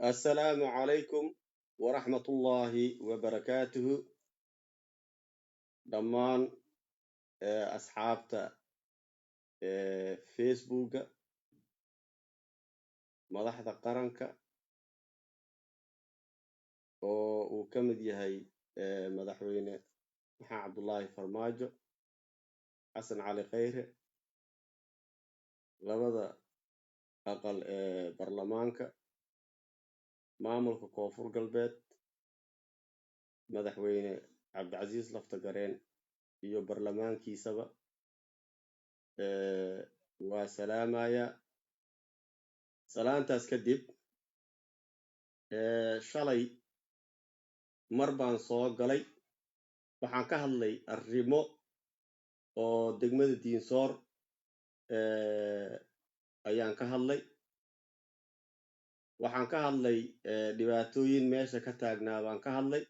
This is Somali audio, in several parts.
السلام عليكم ورحمة الله وبركاته. دمان أصحابتا فيسبوك مدحدا قرنكا وكمد يهي مدحوينه محمد عبد الله فرماجو حسن علي خيره لبدا أقل برلمانكا maamulka koonfur galbeed madaxweyne cabdicasiis laftagareen iyo barlamaankiisaba waa salaamaya salaantaas kadib shalay mar baan soo galay waxaan ka hadlay arrimo oo degmada diinsoor ayaan ka hadlay waxaan ka hadlay dhibaatooyin meesha ka taagnaa baan ka hadlay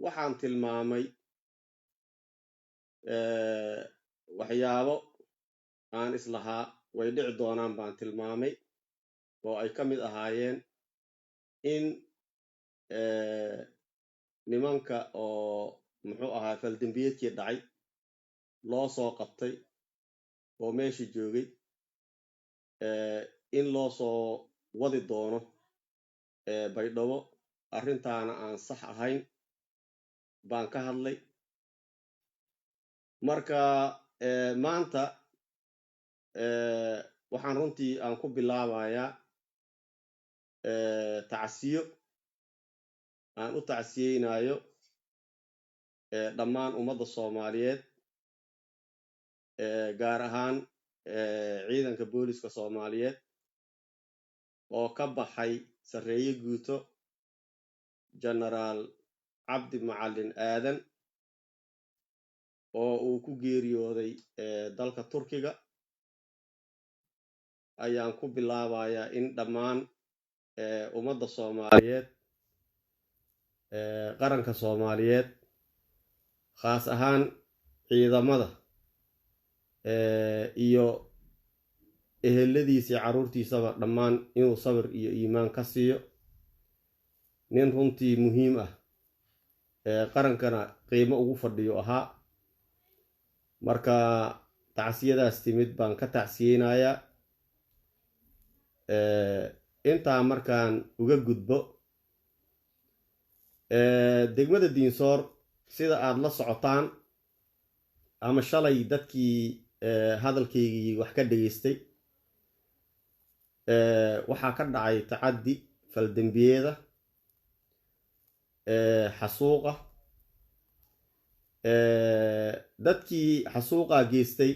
waxaan tilmaamay waxyaabo aan islahaa way dhici doonaan baan tilmaamay oo ay ka mid ahaayeen in nimanka oo muxuu ahaa faldambiyeedkii dhacay loo soo qabtay oo meesha joogay in loo soo wadi doono baydhabo arrintaana aan sax ahayn baan ka hadlay marka maanta waxaan runtii aan ku bilaabayaa tacsiyo aan u tacsiyeynayo dhammaan ummadda Soomaaliyeed gaar ahaan ciidanka booliska Soomaaliyeed oo ka baxay sareeye guuto General Cabdi Macalin Aadan oo uu ku geeriyooday dalka Turkiga ayaan ku bilaabayaa in dhammaan ummadda Soomaaliyeed qaranka Soomaaliyeed khaas ahaan ciidamada iyo eheladiisa caruurtiisaba dhammaan inuu sabir iyo iimaan ka siiyo nin runtii muhiim ah qarankana qiimo ugu fadhiyo ahaa marka tacsiyadaas timid baan ka tacsiyeynayaa intaa markaan uga gudbo degmada diinsoor sida aad la socotaan ama shalay dadkii hadalkaygii wax ka dhageystay waxaa ka dhacay tacaddi faldambiyeeda xasuuqa dadkii xasuuqa geystay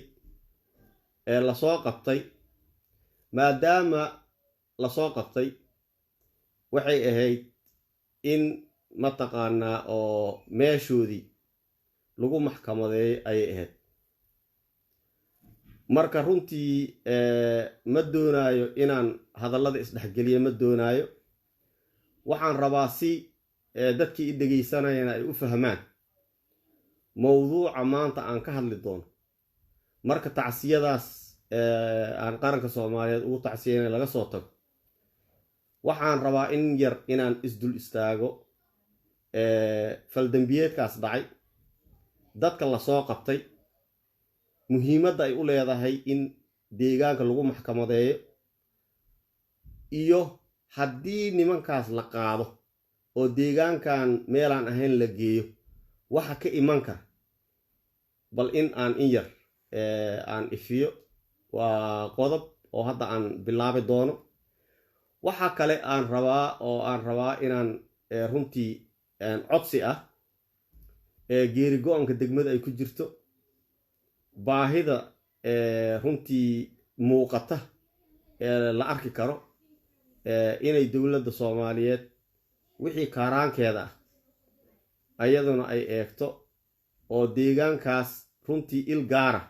la soo qabtay maadaama la soo qabtay waxay ahayd in mataqaanaa oo meeshoodii lagu maxkamadeeyo ayay ahayd marka runtii ma doonaayo inaan hadallada isdhexgeliyo ma doonaayo waxaan rabaa si dadkii i dhegaysanayana ay u fahmaan mowduuca maanta aan ka hadli doono marka tacsiyadaas aan qaranka Soomaaliyeed ugu tacsiyeyna laga soo tago waxaan rabaa in yar inaan isdul istaago faldambiyeedkaas dhacay dadka la soo qabtay muhiimadda ay u leedahay in deegaanka lagu maxkamadeeyo iyo haddii nimankaas la qaado oo deegaankan meelaan ahayn la geeyo waxa ka iman kara bal in aan in yar aan ifiyo waa qodob oo hadda aan bilaabi doono waxa kale aan rabaa inaan runtii codsi ah geeri go'anka degmada ay ku jirto baahida runtii muuqata la arki karo inay dowladda Soomaaliyeed wixii kaaraankeeda ah ayaduna ay eegto oo deegaankaas runtii il gaara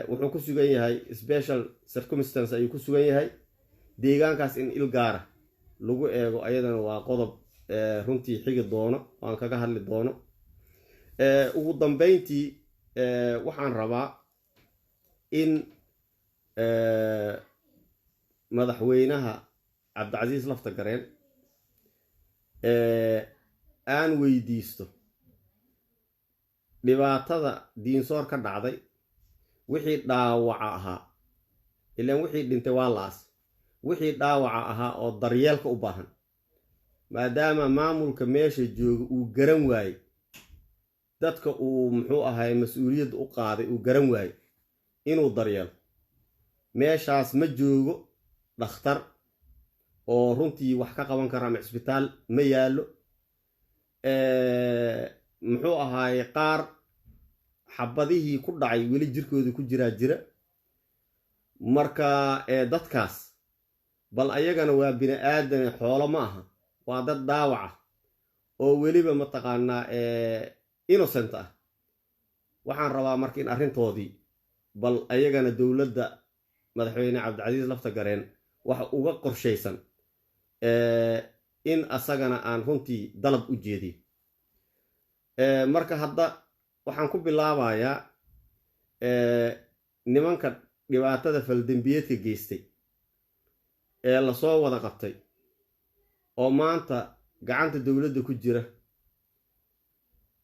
wuxuu ku sugan yahay special circumstance ayuu ku sugan yahay deegaankaas in il gaara lagu eego ayadana waa qodob runtii xigi doono aan kaga hadli doono ugu dambeyntii waxaan rabaa in madaxweynaha cabdicasiis lafta gareen aan weydiisto dhibaatada diinsoor ka dhacday wixii dhaawaca ahaa ilaan wixii dhintay waa laas wixii dhaawaca ahaa oo daryeelka u baahan maadaama maamulka meesha jooga uu garan waayey dadka uu muxuu ahaay mas-uuliyadda u qaaday uu garan waayey inuu daryeelo meeshaas ma joogo dhakhtar oo runtii wax ka qaban kara ama cisbitaal ma yaallo muxuu ahaaye qaar xabadihii ku dhacay weli jirkoodii ku jira marka dadkaas bal ayagana waa bini aadan xoolo ma aha waa dad dhaawaca oo weliba mataqaanaa innocent ah waxaan rabaa marka in arrintoodii bal ayagana dowladda madaxweyne cabdicasiis lafta gareen waxa uga qorshaysan in asagana aan runtii dalab u jeediyo marka hadda waxaan ku bilaabayaa nimanka dhibaatada faldembiyeedka geystay ee lasoo wada qabtay oo maanta gacanta dowladda ku jira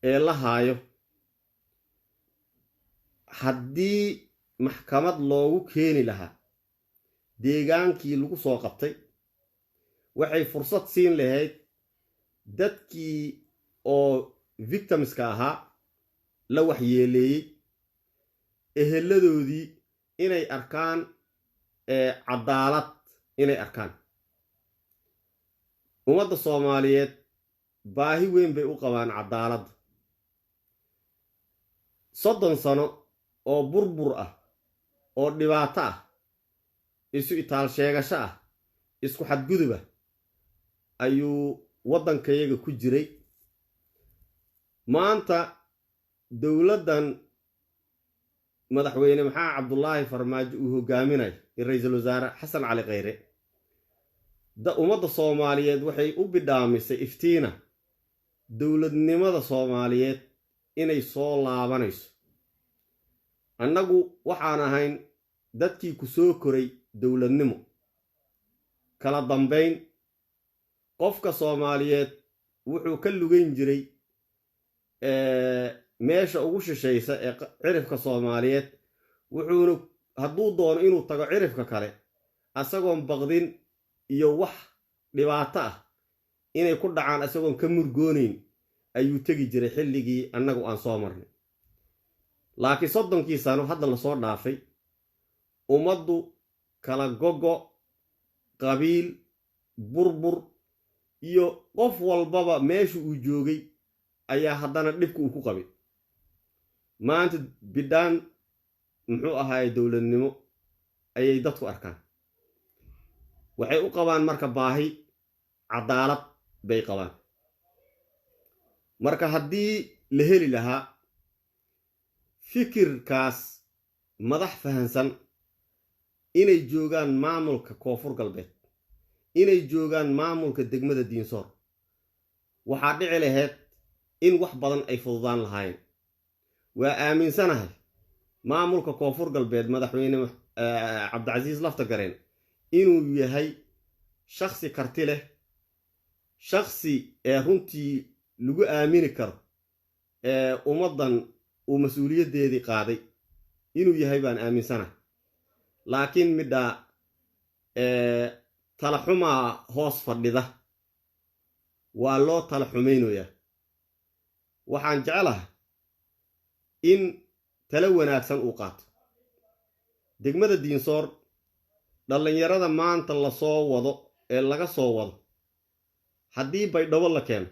ee la haayo haddii maxkamad loogu keeni lahaa deegaankii lagu soo qabtay waxay fursad siin lahayd dadkii oo victimska ahaa la waxyeeleeyey eheladoodii inay arkaan cadaalad inay arkaan ummadda soomaaliyeed baahi weyn bay u qabaan cadaaladda 30 sano oo burbur ah oo dhibaato ah isu itaal sheegasho ah isku xadgudub ah ayuu waddankayaga ku jiray maanta dowladdan madaxweyne maxamed cabdullaahi farmaajo uu hogaaminayo iyo ra-iisul wasaare xasan cali kheyre ummadda soomaaliyeed waxay u bidhaamisay iftiina dowladnimada soomaaliyeed inay soo laabanayso annagu waxaan ahayn dadkii ku soo koray dowladnimo kala dambayn qofka soomaaliyeed wuxuu ka lugayn jiray meesha ugu shishaysa ee cirifka soomaaliyeed wuxuuna hadduu doono inuu tago cirifka kale asagoon baqdin iyo wax dhibaato ah inay ku dhacaan asagoon ka murgoonayn ayuu tegi jiray xilligii annagu aan soo marnay laakiin 30kii sano hadda lasoo dhaafay ummaddu kala gogo qabiil burbur iyo qof walbaba meesha uu joogay ayaa haddana dhibka uu ku qabay maanta bidhaan muxuu ahaay dowladnimo ayay dadku arkaan waxay u qabaan marka baahi cadaalad bay qabaan marka haddii la heli lahaa fikirkaas madax fahansan inay joogaan maamulka koonfur galbeed inay joogaan maamulka degmada diinsoor waxaa dhici lahayd in wax badan ay fududaan lahaayeen waa aaminsanahay maamulka koonfur galbeed madaxweyne cabdicasiis lafta gareen inuu yahay shakhsi karti leh shakhsi ee runtii lagu aamini karo ummaddan uu mas-uuliyaddeedii qaaday inuu yahay baan aaminsanahay laakiin midhaa tala xumaa hoos fadhida waa loo tala xumaynayaa waxaan jeclahay in tala wanaagsan uu qaato degmada diinsoor dhallinyarada maanta lasoo wado ee laga soo wado haddii baydhabo la keeno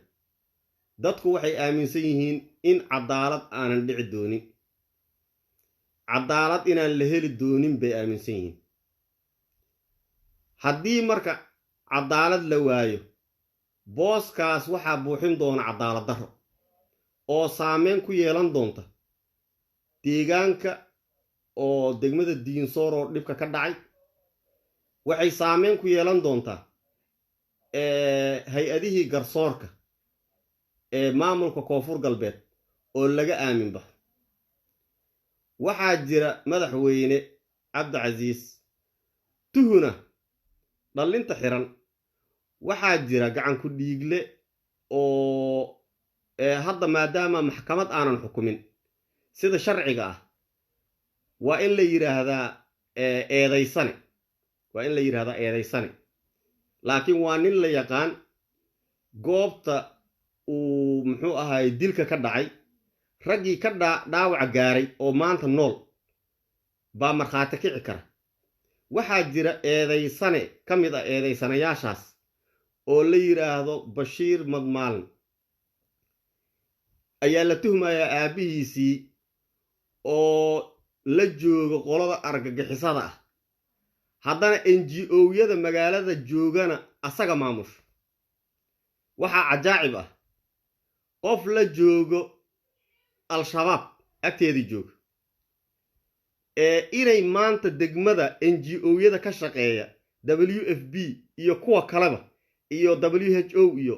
dadku waxay aaminsan yihiin in cadaalad aanan dhici doonin cadaalad inaan la heli doonin bay aaminsan yihiin haddii marka cadaalad la waayo booskaas waxaa buuxin doona cadaalad darro oo saameyn ku yeelan doonta deegaanka oo degmada diinsoor oo dhibka ka dhacay waxay saameyn ku yeelan doontaa hay-adihii garsoorka ee maamulka koonfur galbeed oo laga aamin baxo waxaa jira madaxweyne cabdicasiis tuhuna dhallinta xiran waxaa jira gacan ku dhiigle oo hadda maadaama maxkamad aanan xukumin sida sharciga ah waa in la yiraahdaa eedaysane waa in la yiraahdaa eedaysane laakiin waa nin la yaqaan goobta uu muxuu ahaay dilka ka dhacay raggii ka dhaawaca gaaray oo maanta nool baa markhaati kici kara waxaa jira eedaysane ka mid ah eedaysanayaashaas oo la yiraahdo Bashiir Madmaalin ayaa la tuhmayaa aabihiisii oo la jooga qolada argagixisada ah haddana NGO-yada magaalada joogana asaga maamusho waxaa cajaa'ib ah qof la joogo al-shabaab agteedii jooga inay maanta degmada NGO-yada ka shaqeeya WFP iyo kuwa kaleba iyo WHO iyo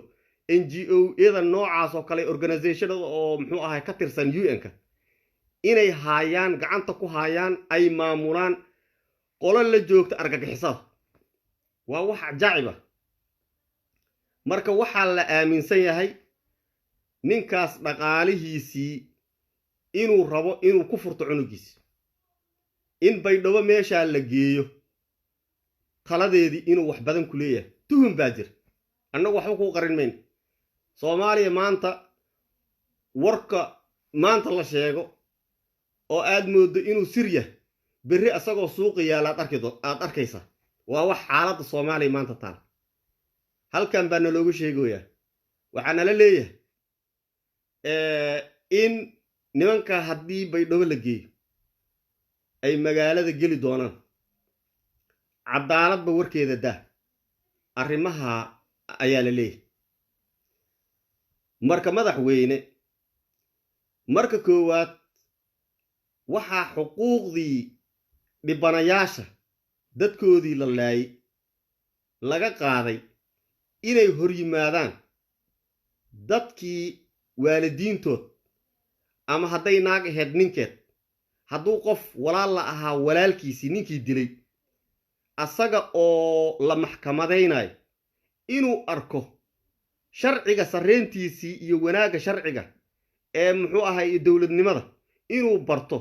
NGO-yada noocaas oo kale organizationada oo muxuu ahay ka tirsan UN-ka inay haayaan gacanta ku haayaan ay maamulaan qolo la joogta argagixisada waa wax cajaa'ib ah marka waxaa la aaminsan yahay ninkaas dhaqaalihiisii inuu rabo inuu ku furto cunugiisa in baydhabo meeshaa la geeyo taladeedii inuu wax badan ku leeyahay tuhum baa jira annagu waxba kuu qarin mayno Soomaaliya maanta warka maanta la sheego oo aad moodo inuu sir yahay berri asagoo suuqa yaala aad arkaysa waa wax xaaladda Soomaaliya maanta taal halkan baa naloogu sheegayaa waxaa nala leeyahay in nimanka haddii baydhabo la geeyo ay magaalada geli doonaan cadaaladba warkeeda daa arrimaha ayaa la leeyahay marka madaxweyne marka koowaad waxaa xuquuqdii dhibanayaasha dadkoodii la laayay laga qaaday inay hor yimaadaan dadkii waalidiintood ama hadday naag ahayd ninkeed hadduu qof walaal la ahaa walaalkiisii ninkii dilay asaga oo la maxkamadaynayo inuu arko sharciga sarreentiisii iyo wanaagga sharciga ee muxuu ahay dowladnimada inuu barto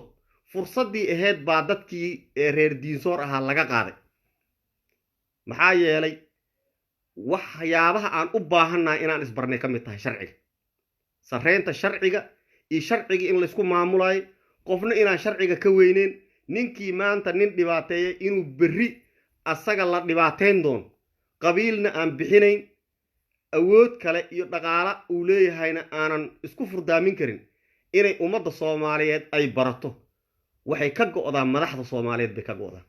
fursaddii ahayd baa dadkii reer diinsoor ahaa laga qaaday maxaa yeelay waxyaabaha aan u baahannahay inaan isbarnay ka mid tahay sharciga sarreenta sharciga iyo sharciga in laysku maamulayo qofna inaan sharciga ka weyneyn ninkii maanta nin dhibaateeyay inuu berri asaga la dhibaateyn doono qabiilna aan bixinayn awood kale iyo dhaqaale uu leeyahayna aanan isku furdaamin karin inay ummadda Soomaaliyeed ay barato waxay ka go'daa madaxda Soomaaliyeed bay ka go'daa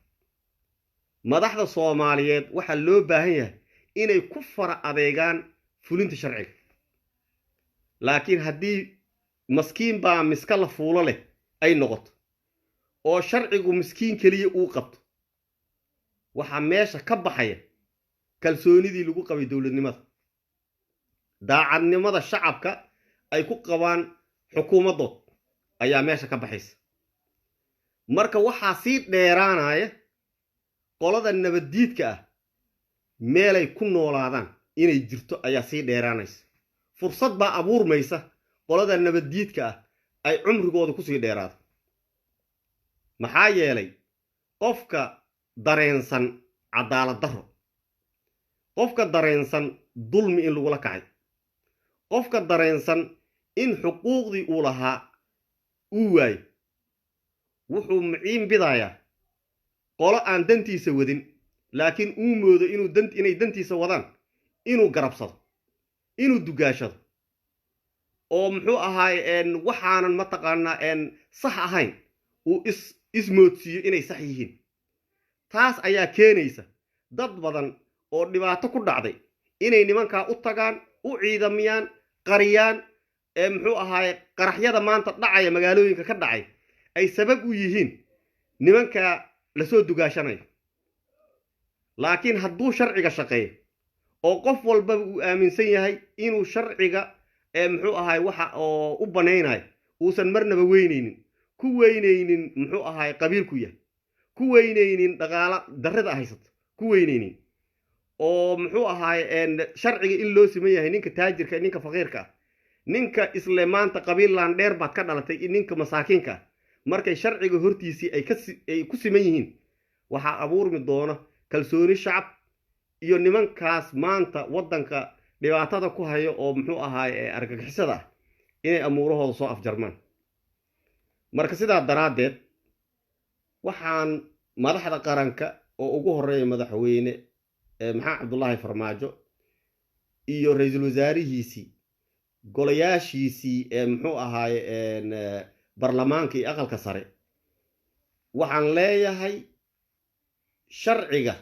madaxda Soomaaliyeed waxa loo baahan yahay inay ku fara adeegaan fulinta sharciga laakiin haddii maskiin baa miska la fuulo leh ay noqoto oo sharcigu miskiin kaliya uu qabto waxa meesha ka baxaya kalsoonidii lagu qabay dowladnimada daacadnimada shacabka ay ku qabaan xukuumadood ayaa meesha ka baxaysa marka waxaa sii dheeraanaya qolada nabaddiidka ah meelay ku noolaadaan inay jirto ayaa sii dheeraanaysa fursad baa abuurmaysa qolada nabaddiidka ah ay cumrigooda ku sii dheeraado maxaa yeelay qofka dareensan cadaalad darro qofka dareensan dulmi in lagula kacay qofka dareensan in xuquuqdii uu lahaa uu waayo wuxuu miciin bidayaa qolo aan dantiisa wadin laakiin uu moodo inay dantiisa wadaan inuu garabsado inuu dugaashado oo muxuu ahaay waxaanan mataqaanaa sax ahayn uu ismoodsiiyo inay sax yihiin taas ayaa keenaysa dad badan oo dhibaato ku dhacday inay nimankaa u tagaan u ciidamiyaan qariyaan muxuu ahaay qaraxyada maanta dhacaya magaalooyinka ka dhacay ay sabab u yihiin nimankaa lasoo dugaashanayo laakiin hadduu sharciga shaqeeyo oo qof walbaba uu aaminsan yahay inuu sharciga muxuu ahaay waxa oo u banaynayo uusan marnaba weynaynin ku weynaynin muxuu ahaay qabiilku yahay ku weynaynin dhaqaala darrida haysato ku weynaynin oo muxuu ahaay sharciga in loo siman yahay ninka taajirka ninka faqiirka ninka isle maanta qabiilan dheer baad ka dhalatay ninka masaakiinka markay sharciga hortiisii ay ku siman yihiin waxaa abuurmi doona kalsooni shacab iyo nimankaas maanta waddanka dhibaatada ku haya oo muxuu ahaay argagixisada inay amuurahooda soo afjarmaan marka sidaa daraaddeed waxaan madaxda qaranka oo ugu horeeya madaxweyne maxamed cabdullaahi farmaajo iyo ra-iisul wasaarihiisii golayaashiisii muxuu ahaay barlamaanka iyo aqalka sare waxaan leeyahay sharciga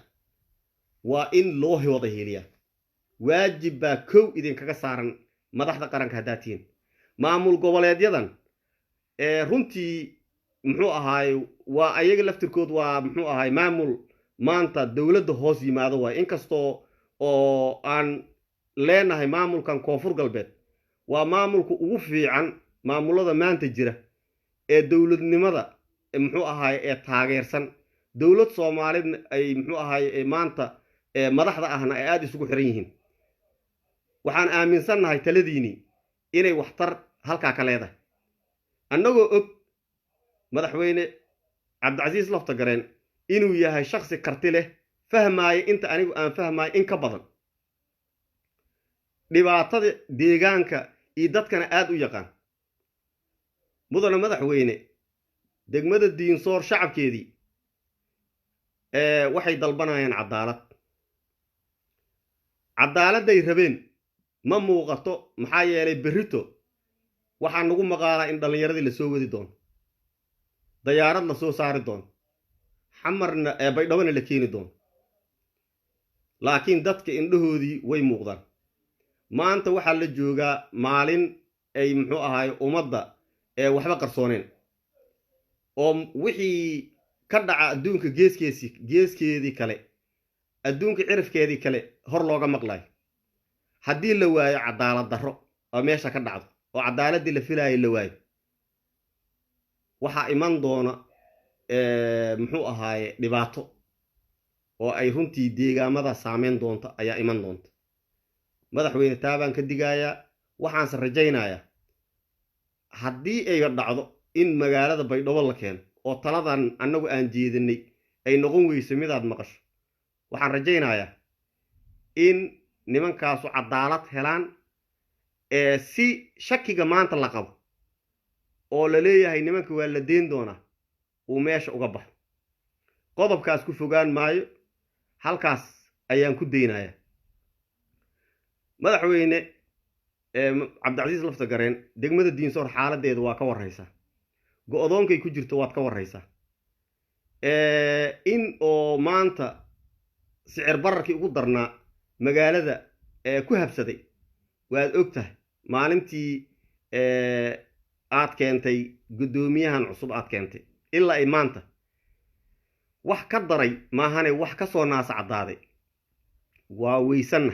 waa in loo wada heliyaa waajib baa kow idinkaga saaran madaxda qaranka haddaad tihiin maamul goboleedyadan runtii muxuu ahaay waa ayaga laftirkood waa muxuu ahaay maamul maanta dowladda hoos yimaado waay inkastoo oo aan leenahay maamulkan koonfur galbeed waa maamulka ugu fiican maamulada maanta jira ee dowladnimada muxuu ahaay ee taageersan dowlad soomaalidna ay muxuu ahaay maanta madaxda ahna ay aada isugu xiran yihiin waxaan aaminsannahay taladiinii inay waxtar halkaa ka leedahay annagoo og madaxweyne cabdicasiis laftagareen inuu yahay shaksi karti leh fahmaaya inta anigu aan fahmayo in ka badan dhibaatada deegaanka iyo dadkana aad u yaqaan mudana madaxweyne degmada diinsoor shacabkeedii waxay dalbanayaan cadaaladday rabeen ma muuqato maxaa yeelay berrito waxaa nagu maqaalaa in dhallinyaradii lasoo wadi doono dayaarad lasoo saari doono xamarna baydhabona la keeni doono laakiin dadka indhahoodii way muuqdaan maanta waxaa la joogaa maalin ay muxuu ahaay ummadda waxba qarsooneen oo wixii ka dhaca adduunka geeskeedii kale adduunka cirifkeedii kale hor looga maqlayo haddii la waayo cadaalad darro oo meesha ka dhacdo oo cadaaladdii la filaayo la waayo waxaa iman doona muxuu ahaaye dhibaato oo ay runtii deegaamada saameyn doonta ayaa iman doonta madaxweyne taabaan ka digayaa waxaanse rajaynayaa haddii ay dhacdo in magaalada baydhabo la keeno oo taladan annagu aan jeedinay ay noqon weyso midaad maqasho waxaan rajaynayaa in nimankaasu cadaalad helaan si shakiga maanta la qabo oo la leeyahay nimanka waa la deen doonaa uu meesha uga baxo qodobkaas ku fogaan maayo halkaas ayaan ku daynayaa madaxweyne cabdicasiis laftagareen degmada diinsoor xaaladeeda waa ka warraysaa go-doonkay ku jirto waad ka warraysaa in oo maanta sicir bararkii ugu darnaa magaalada ku habsaday waad og tahay maalintii aad keentay guddoomiyahan cusub aad keentay ilaa ay maanta wax ka daray maahane wax ka soo naasa caddaaday waa weysanna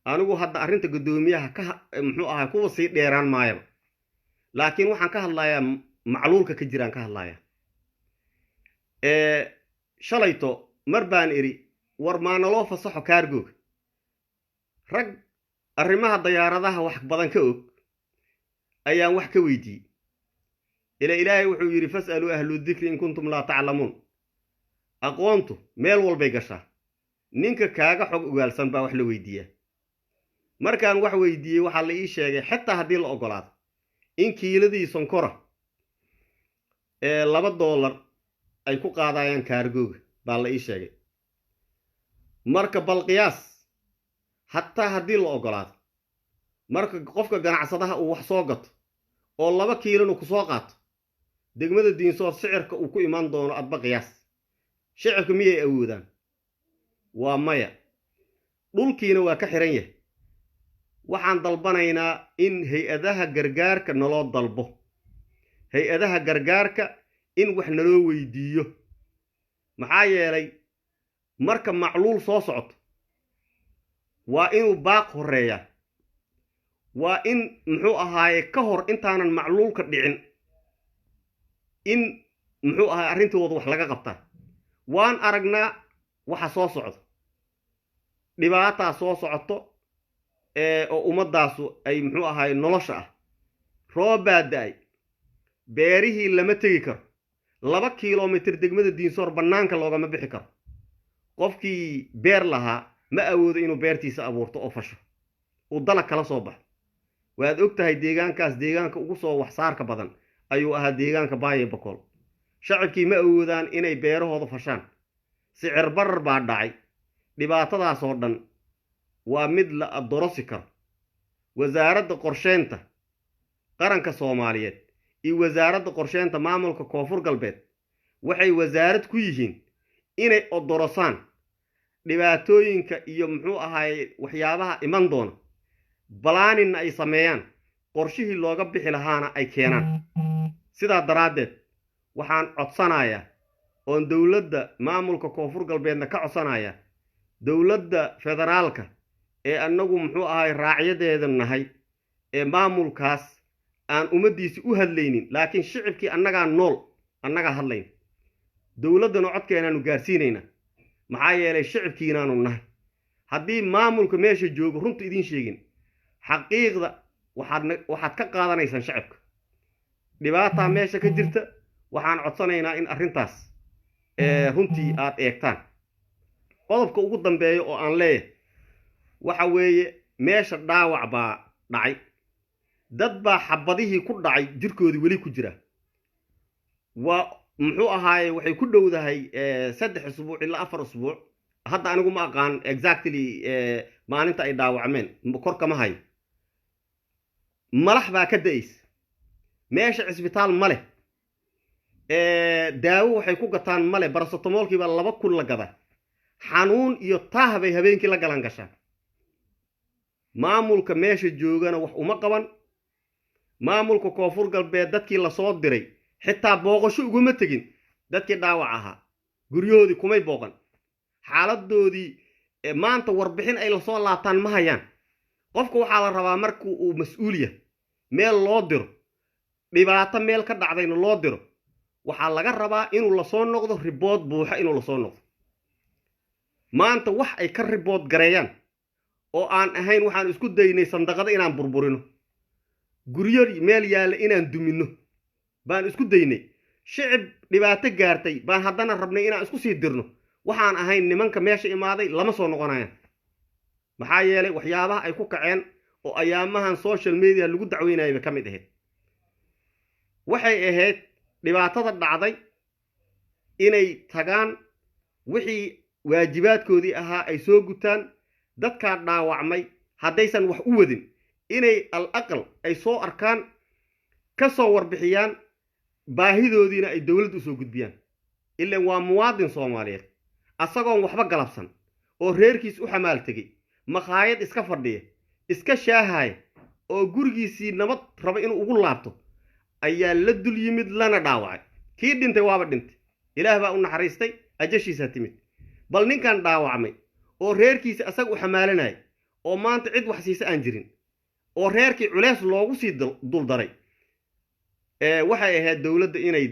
anigu hadda arrinta guddoomiyaha muxuu ahaa kuwa sii dheeraan maayaba laakiin waxaan ka hadlayaa macluulka ka jiraan ka hadlayaa shalayto mar baan idhi war maana loo fasaxo kaargooga rag arrimaha dayaaradaha wax badan ka og ayaan wax ka weydiiyey ilaahay wuxuu yidhi fas'aluu ahlu dikri in kuntum laa taclamuun aqoontu meel walbay gashaa ninka kaaga xog ogaalsan baa wax la weydiiyaa markaan wax weydiiyey waxaa la ii sheegay xitaa haddii la ogolaado in kiiladii sonkora $2 ay ku qaadayaan kaargooga baa la ii sheegay marka bal qiyaas hataa haddii la ogolaado marka qofka ganacsadaha uu wax soo gato oo 2 kiilona ku soo qaato degmada diinsoor sicirka uu ku iman doono adba qiyaas shicirka miyay awoodaan waa maya dhulkiina waa ka xiran yahay waxaan dalbanaynaa in hay-adaha gargaarka naloo dalbo hay-adaha gargaarka in wax naloo weydiiyo maxaa yeelay marka macluul soo socoto waa inuu baaq horeeyaa waa in muxuu ahaaye ka hor intaanan macluulka dhicin in muxuu ahaay arrintooda wax laga qabtaa waan aragnaa waxa soo socda dhibaataa soo socoto oo ummadaasu ay muxuu ahaay nolosha ah roob baa da'ay beerihii lama tegi karo 2 kiiloomitir degmada diinsoor bannaanka loogama bixi karo qofkii beer lahaa ma awoodo inuu beertiisa abuurto oo fasho uu dalag kala soo baxo waad ogtahay deegaankaas deegaanka ugu soo wax saarka badan ayuu ahaa deegaanka Baayo Boqol shacabkii ma awoodaan inay beerahooda fashaan sicir barar baa dhacay dhibaatadaas oo dhan waa mid la adorosi karo wasaaradda qorsheynta qaranka Soomaaliyeed iyo wasaaradda qorsheynta maamulka Koonfur Galbeed waxay wasaarad ku yihiin inay odorosaan dhibaatooyinka iyo muxuu ahaay waxyaabaha iman doona balaanin ay sameeyaan qorshihii looga bixi lahaana ay keenaan sidaa daraadeed waxaan codsanayaa oon dawladda maamulka Koonfur Galbeedna ka codsanayaa dawladda federaalka ee annagu muxuu ahaay raacyadeeda nahay ee maamulkaas aan umadiisi u hadlaynin laakiin shicibkii annaga nool annaga hadlayn dawladana codkeenaanu gaarsiinayna maxaa yeelay shicibkiinaanu nahay haddii maamulka meesha joogo runta idin sheegin xaqiiqda waxaad ka qaadanaysaan shicibka dhibaataa meesha ka jirta waxaan codsanaynaa in arrintaas runtii aad eegtaan qodobka ugu dambeeya oo aan leeyahay waxa weeye meesha dhaawac baa dhacay dad baa xabadihii ku dhacay jirkoodii weli ku jira waa muxuu ahaay waxay ku dhowdahay 3 usbuuc ilaa 4 usbuuc hadda anigu ma aqaan exactly maalinta ay dhaawacmeen korka ma hayo malax baa ka da'ays meesha cisbitaal male daawo waxay ku gataan male baracetamolkii baa 2 la gadaa xanuun iyo taah bay habeenkii la galan gashaan maamulka meesha joogana wax uma qaban maamulka Koonfur Galbeed dadkii la soo diray xitaa booqasho uguma tagin dadkii dhaawac ahaa guryahoodii kumay booqan xaaladoodii maanta warbixin ay la soo laabtaan ma hayaan qofka waxaa la rabaa markuu uu mas'uul yahay meel loo diro dhibaato meel ka dhacdayna loo diro waxaa laga rabaa inuu la soo noqdo report buuxa inuu la soo noqdo maanta wax ay ka report gareeyaan oo aan ahayn waxaan isku daynay sandaqada inaan burburino guryo meel yaala inaan dumino baan isku daynay shicib dhibaato gaartay baan haddana rabnay inaan isku sii dirno waxaan ahayn nimanka meesha imaaday lama soo noqonayaan maxaa yeelay waxyaabaha ay ku kaceen oo ayaamahan social media lagu dacweynayay ka mid ahayd waxay ahayd dhibaatada dhacday inay tagaan wixii waajibaadkoodii ahaa ay soo gutaan dadka dhaawacmay haddaysan wax u wadin inay al-aqal ay soo arkaan ka soo warbixiyaan baahidoodiina ay dawladdu soo gudbiyaan ilaa waa muwaadin Soomaaliyeed asagoon waxba galabsan oo reerkiis u xamaal tagay maqaayad iska fadhiya iska shaahay oo gurigiisii nabad raba inuu ugu laabto ayaa la dul yimid lana dhaawacay kii dhintay waaba dhintay ilaah baa u naxariistay ajashiisa timid bal ninkan dhaawacmay oo reerkiisa asaga u xamaalanay oo maanta cid wax siisa aan jirin oo reerkii culeys loogu sii dul daray waxay ahayd dawladda inay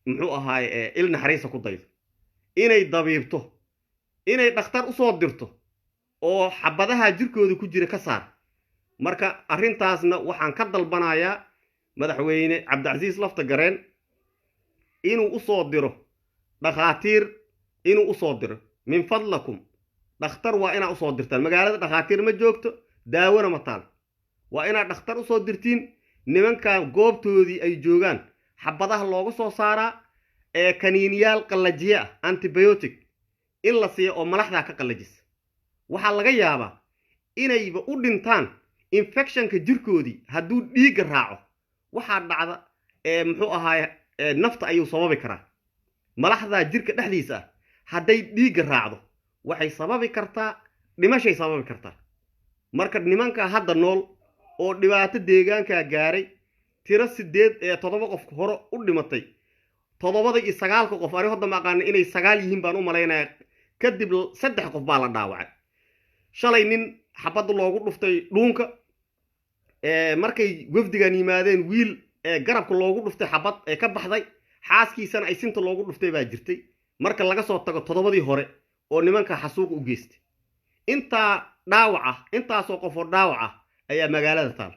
muxuu ahaay il naxariisa ku daydo inay dabiibto inay dhakhtar u soo dirto oo xabadaha jirkooda ku jira ka saar marka arrintaasna waxaan ka dalbanayaa madaxweyne Cabdicasiis Lafta Gareen inuu u soo diro dhakhaatiir inuu u soo diro min fadlakum dhakhtar waa inaa u soo dirtaan magaalada dhakhaatiir ma joogto daawona ma taal waa inaa dhakhtar u soo dirtiin nimanka goobtoodii ay joogaan xabadaha looga soo saaraa kaniiniyaal qallajiye ah antibiotic in la siiyo oo malaxda ka qallajis waxa laga yaabaa inayba u dhintaan infectionka jirkoodii hadduu dhiigga raaco waxaa dhacda muxuu ahaay nafta ayuu sababi karaa malaxda jirka dhexdiisa ah hadday dhiigga raacdo waxay sababi kartaa dhimashay sababi kartaa marka nimanka hadda nool oo dhibaato deegaanka gaaray tiro 7 qof hore u dhimatay 9 qof ari hadda ma aqaan inay 9 yihiin baan u maleynaa kadib 3 qof baa la dhaawacay shalay nin xabad loogu dhuftay dhuunka markay wafdigan yimaadeen wiil garabka loogu dhuftay xabad ka baxday xaaskiisana ay sinta loogu dhuftay baa jirtay marka laga soo tago 7 hore oo nimanka xasuuq u geystay intaa dhaawaca intaasoo qofoo dhaawaca ayaa magaalada taal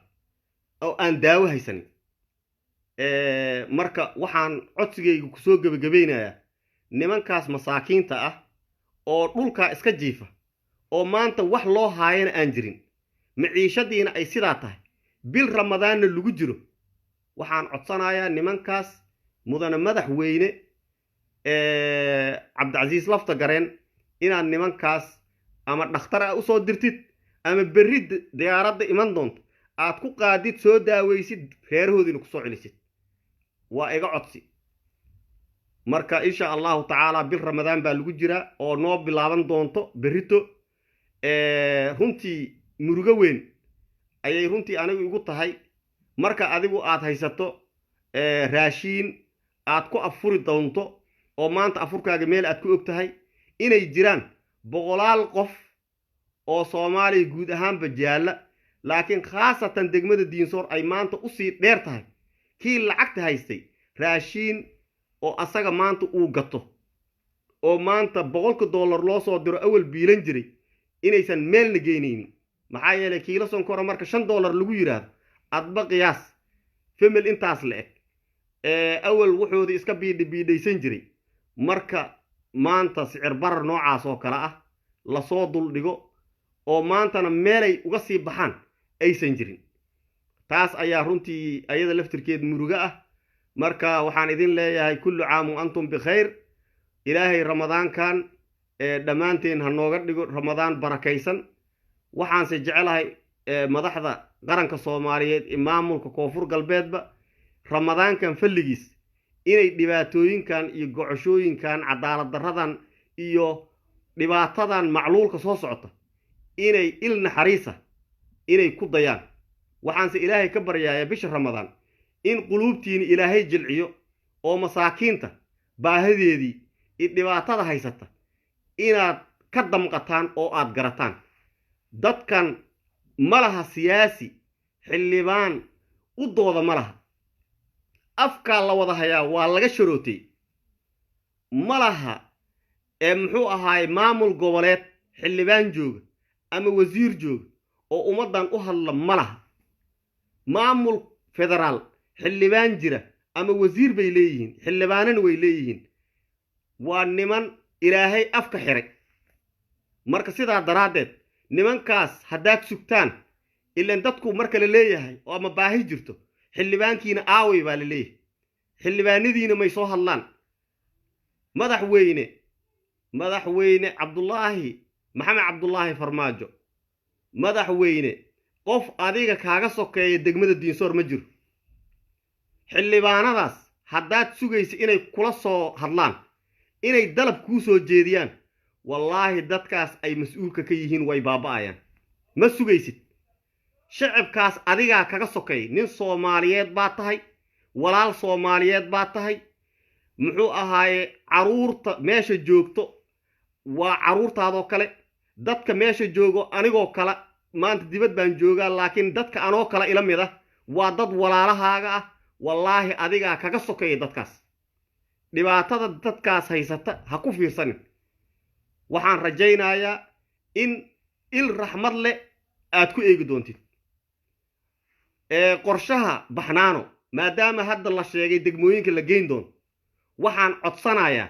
oo aan daawo haysanin marka waxaan codsigayga kusoo gebagabaynayaa nimankaas masaakiinta ah oo dhulkaa iska jiifa oo maanta wax loo haayana aan jirin maciishadiina ay sidaa tahay bil ramadaanna lagu jiro waxaan codsanayaa nimankaas mudane madaxweyne cabdicasiis lafta gareen inaad nimankaas ama dhakhtar ah usoo dirtid ama berri diyaaradda iman doonto aad ku qaadid soo daawaysid reerahoodiina kusoo celisid waa iga codsi marka insha allahu tacaala bil ramadaan baa lagu jiraa oo noo bilaaban doonto berrito runtii murugo weyn ayay runtii anigu igu tahay marka adigu aad haysato raashiin aad ku afuri doonto oo maanta afurkaaga meel aad ku og tahay inay jiraan boqolaal qof oo Soomaaliya guud ahaanba jaalla laakiin khaasatan degmada Diinsoor ay maanta u sii dheer tahay kii lacagta haystay raashiin oo asaga maanta uu gato oo maanta $100 loo soo diro awal biilan jiray inaysan meel la geynaynin maxaa yeelay kiilo sonkor marka $5 lagu yiraahdo adba qiyaas family intaas la eg awal wuxuu iska biidhaysan jiray marka maanta sicir barar noocaas oo kala ah la soo dul dhigo oo maantana meelay uga sii baxaan aysan jirin taas ayaa runtii ayada laftirkeed muruga ah marka waxaan idin leeyahay kullu caam wa antum bikhayr ilaahay ramadaankan dhamaanteen ha nooga dhigo ramadaan barakaysan waxaan se jecelahay madaxda qaranka Soomaaliyeed maamulka koonfur galbeedba ramadaankan falligiis inay dhibaatooyinkan iyo gocashooyinkan cadaalad daradan iyo dhibaatadan macluulka soo socota inay il naxariisa inay ku dayaan waxaan se ilaahay ka baryayaa bisha ramadaan in quluubtiina ilaahay jilciyo oo masaakiinta baahadeedii dhibaatada haysata inaad ka damqataan oo aad garataan dadkan malaha siyaasi xildhibaan u dooda malaha afka la wada hayaa waa laga sharootay malaha muxuu ahaay maamul goboleed xildhibaan jooga ama wasiir jooga oo ummadan u hadla malaha maamul federaal xildhibaan jira ama wasiir bay leeyihiin xildhibaanana way leeyihiin waa niman ilaahay afka xiray marka sidaa daraadeed nimankaas haddaad sugtaan ilaan dadku marka la leeyahay oo ama baahi jirto xildhibaankiina aaway baa la leeyahay xildhibaanadiina may soo hadlaan madaxweyne maxamed cabdullaahi farmaajo madaxweyne qof adiga kaaga sokeeya degmada Diinsoor ma jiro xildhibaanadaas haddaad sugaysa inay kula soo hadlaan inay dalab kuu soo jeediyaan wallaahi dadkaas ay mas'uulka ka yihiin way baaba'ayaan ma sugaysid shacabkaas adigaa kaga sokeey nin Soomaaliyeed baa tahay walaal Soomaaliyeed baa tahay muxuu ahaaye caruurta meesha joogto waa caruurtaadoo kale dadka meesha joogo anigoo kale maanta dibad baan joogaa laakiin dadka anoo kale ila mid ah waa dad walaalahaaga ah wallaahi adigaa kaga sokeey dadkaas dhibaatada dadkaas haysata ha ku fiirsanin waxaan rajaynayaa in il raxmad leh aad ku eegi doontid qorshaha baxnaano maadaama hadda la sheegay degmooyinka la geyn doon waxaan codsanayaa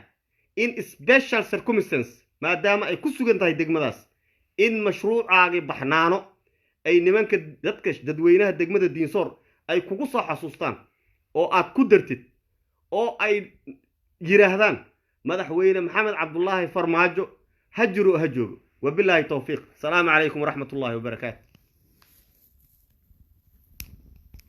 in special circumstance maadaama ay ku sugan tahay degmadaas in mashruucaagi baxnaano ay nimanka dadweynaha degmada Diinsoor ay kugu soo xasuustaan oo aad ku dartid oo ay yiraahdaan madaxweyne maxamed cabdullaahi farmaajo ha jiro ha joogo wabillahi tawfiiq salaamu calaykum waraxmatullaahi wabarakaatuh